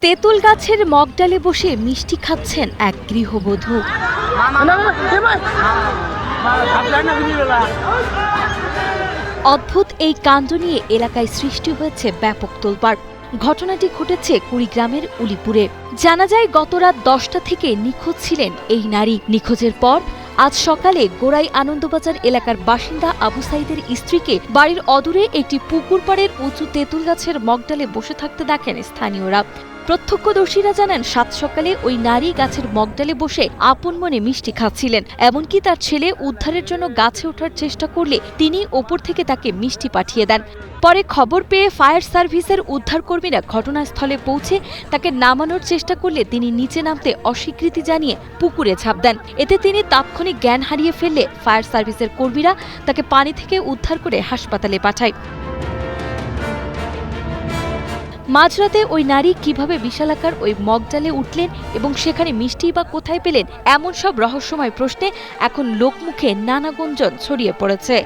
তেঁতুল গাছের মগডালে বসে মিষ্টি খাচ্ছেন এক গৃহবধূ। অদ্ভুত এই কাণ্ড নিয়ে এলাকায় সৃষ্টি হয়েছে ব্যাপক তোলপাড়। ঘটনাটি ঘটেছে কুড়িগ্রামের উলিপুরে। জানা যায় গত রাত 10টা থেকে নিখোঁজ ছিলেন এই নারী। নিখোঁজের পর আজ সকালে গোড়াই আনন্দবাজার এলাকার বাসিন্দা আবু সাইদের স্ত্রীকে বাড়ির অদূরে একটি পুকুর পাড়ের উঁচু তেঁতুল গাছের মগডালে বসে থাকতে দেখেন স্থানীয়রা। প্রত্যক্ষদর্শীরা জানান, সাত সকালে ওই নারী গাছের মগডালে বসে আপন মনে মিষ্টি খাচ্ছিলেন। এমনকি তার ছেলে উদ্ধারের জন্য গাছে ওঠার চেষ্টা করলে তিনি ওপর থেকে তাকে মিষ্টি পাঠিয়ে দেন। পরে খবর পেয়ে ফায়ার সার্ভিসের উদ্ধারকর্মীরা ঘটনাস্থলে পৌঁছে তাকে নামানোর চেষ্টা করলে তিনি নিচে নামতে অস্বীকৃতি জানিয়ে পুকুরে ঝাঁপ দেন। এতে তিনি তাৎক্ষণিক জ্ঞান হারিয়ে ফেললে ফায়ার সার্ভিসের কর্মীরা তাকে পানি থেকে উদ্ধার করে হাসপাতালে পাঠায়। মাঝরাতে ওই নারী কিভাবে বিশালাকার ওই মগডালে উঠলেন এবং সেখানে মিষ্টি বা কোথায় পেলেন, এমন সব রহস্যময় প্রশ্নে এখন লোকমুখে নানা গুঞ্জন ছড়িয়ে পড়েছে।